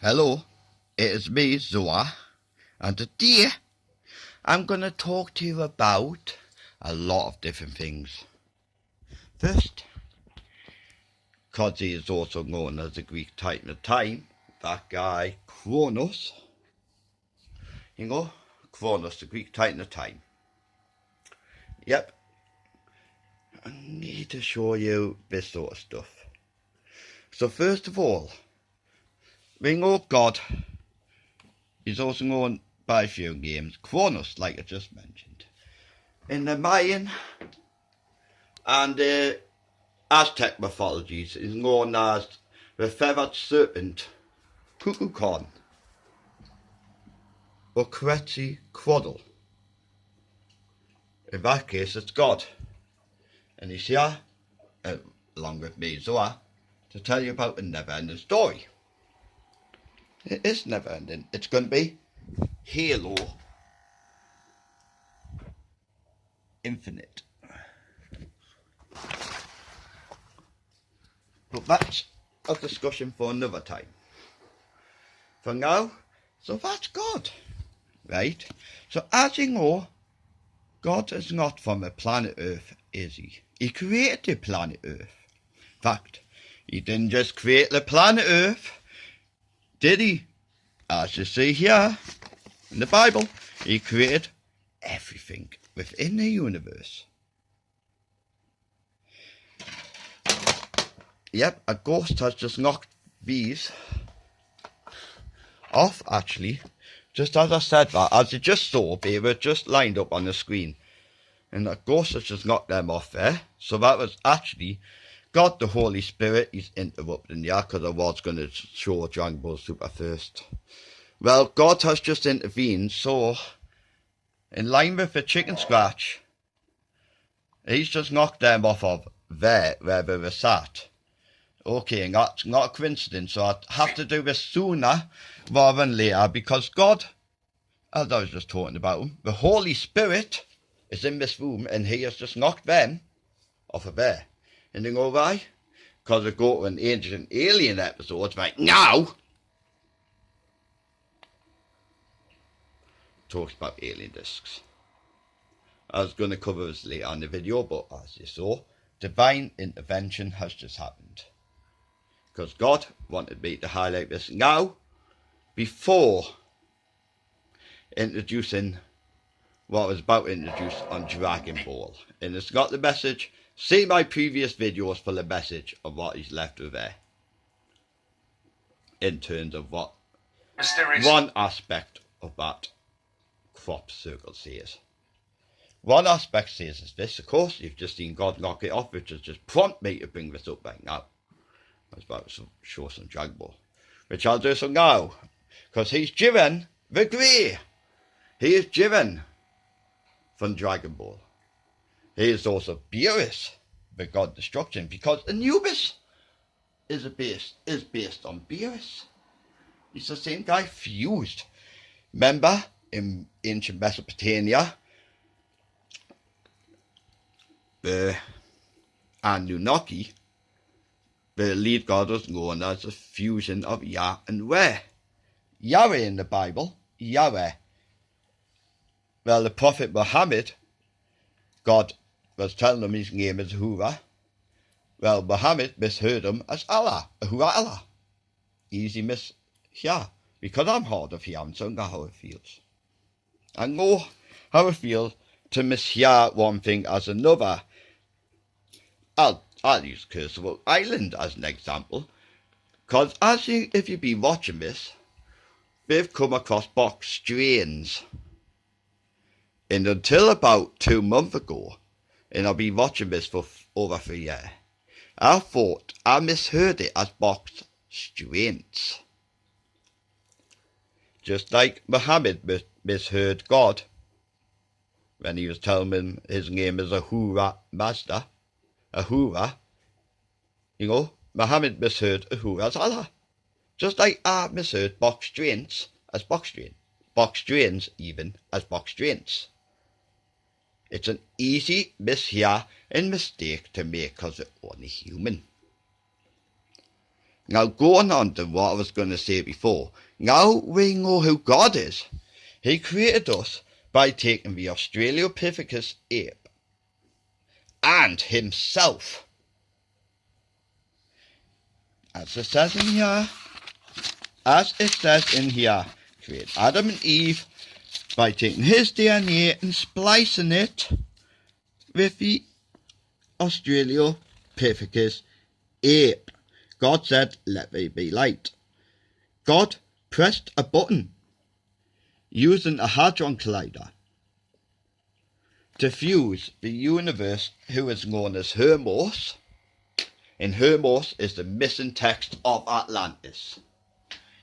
Hello, it is me, Zoa, and today I'm going to talk to you about a lot of different things. First, because he is also known as the Greek Titan of Time, that guy Kronos, Kronos, the Greek Titan of Time. Yep, I need to show you this sort of stuff. So first of all, we know God is also known by a few names. Kronos, like I just mentioned. In the Mayan and Aztec mythologies, is known as the feathered serpent, Kukulkan, or Quetzalcoatl. In that case, it's God. And he's here, along with me, Zoa, to tell you about the never-ending story. It is never-ending. It's going to be Halo Infinite. But that's a discussion for another time. For now, so that's God, right? So as you know, God is not from the planet Earth, is he? He created the planet Earth. In fact, he didn't just create the planet Earth, did he? As you see here in the Bible, he created everything within the universe. Yep, a ghost has just knocked these off, actually. Just as I said that, as you just saw, they were just lined up on the screen. And a ghost has just knocked them off there. So that was actually God the Holy Spirit. He's interrupting here because I was going to show Dragon Ball Super first. Well, God has just intervened, so in line with the chicken scratch, he's just knocked them off of there, where they were sat. Okay, and that's not a coincidence, so I have to do this sooner rather than later, because God, as I was just talking about him, the Holy Spirit is in this room, and he has just knocked them off of there. And you know why? Because I go to an Ancient Alien episode, right now, talks about alien discs. I was going to cover this later on in the video, but as you saw, divine intervention has just happened. Because God wanted me to highlight this now, before introducing what I was about to introduce on Dragon Ball. And it's got the message. See my previous videos for the message of what he's left with there. In terms of what one aspect of that crop circle says. One aspect says is this, of course, you've just seen God knock it off, which has just prompted me to bring this up right now. I was about to show some Dragon Ball, which I'll do so now, because he's driven the grey. He is driven from Dragon Ball. He is also Beerus, the god destruction, because Anubis is based on Beerus. He's the same guy fused. Remember, in ancient Mesopotamia, the Anunnaki, the lead god was known as the fusion of Yah and Weh. Yahweh in the Bible, Yahweh. Well, the Prophet Muhammad, God was telling him his name is Ahura. Well, Muhammad misheard him as Allah, Ahura Allah. Easy miss here, because I'm hard of hearing, so I know how it feels. I know how it feels to mishear one thing as another. I'll use Cursable Island as an example, because if you've been watching this, they've come across box strains. And until about 2 months ago, and I've been watching this for over 3 years, I thought I misheard it as box strains. Just like Muhammad misheard God when he was telling him his name is Ahura Mazda. Ahura, Muhammad misheard Ahura as Allah. Just like I misheard box strains as box strain. Box strains even as box strains. It's an easy mishear and mistake to make because they're only human. Now, going on to what I was going to say before, now we know who God is. He created us by taking the Australopithecus ape and himself, as it says in here, create Adam and Eve by taking his DNA and splicing it with the Australopithecus ape. God said, let there be light. God pressed a button using a hadron collider to fuse the universe, who is known as Hermos. And Hermos is the missing text of Atlantis.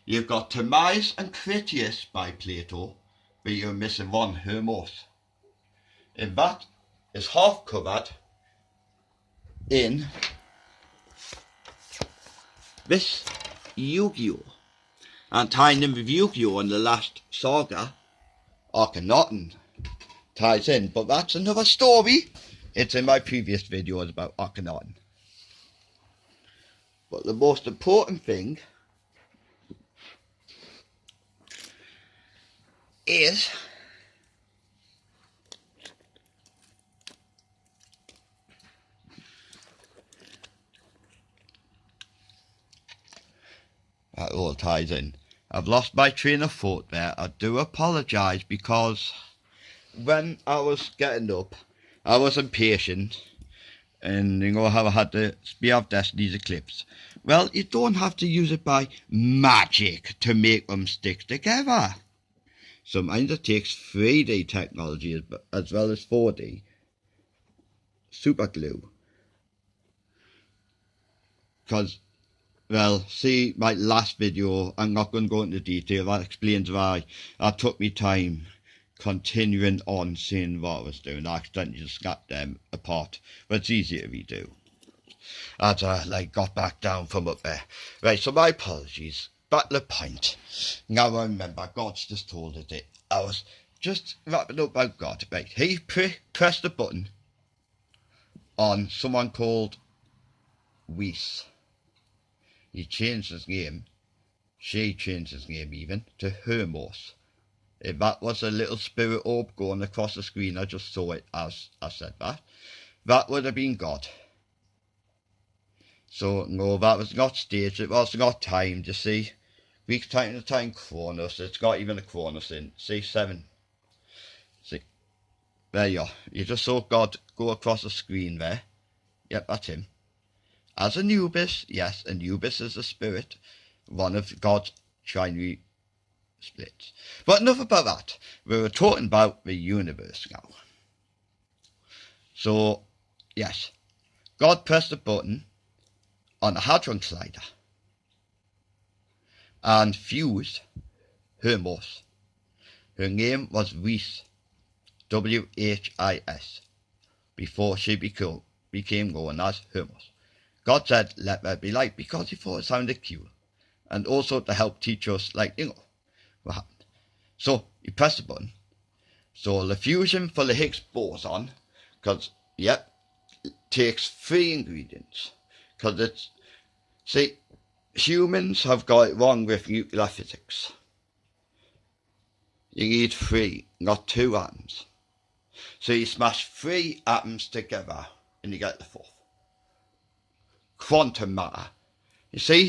You've got Timaeus and Critias by Plato, but you're missing one, Hermos. And that is half covered in this Yu-Gi-Oh! And tying in with Yu-Gi-Oh! In the last saga, Akhenaten ties in, but that's another story. It's in my previous videos about Akhenaten. But the most important thing is that all ties in. I've lost my train of thought there. I do apologise, because when I was getting up, I was impatient, and you know how I had the Spear of Destiny's Eclipse. Well, you don't have to use it by magic to make them stick together. Sometimes it takes 3D technology as well as 4D. Super glue. Because, well, see my last video, I'm not going to go into detail. That explains why I took me time continuing on seeing what I was doing. I accidentally just got them apart, but it's easy to redo. As I got back down from up there. Right, so my apologies. Back to the point. Now I remember, God's just told it. I was just wrapping up about God. Right, he pressed the button on someone called Whis. He changed his name. She changed his name even to Hermos. If that was a little spirit orb going across the screen, I just saw it as I said that. That would have been God. So, no, that was not staged. It was not timed, you see. Greek time to time Chronos. It's got even a Chronos in. See, 7. See. There you are. You just saw God go across the screen there. Yep, that's him. As Anubis, yes, Anubis is a spirit. One of God's trinary splits. But enough about that. We were talking about the universe now. So, yes. God pressed a button on a hadron collider and fused Hermos. Her name was Whis, W-H-I-S, before she became known as Hermos. God said, let there be light, because he thought it sounded cool, and also to help teach us, what happened. So, he pressed the button. So, the fusion for the Higgs boson, because, yep, it takes 3 ingredients. Because it's, see, humans have got it wrong with nuclear physics. You need 3, not 2 atoms. So you smash 3 atoms together and you get the 4th. Quantum matter. You see,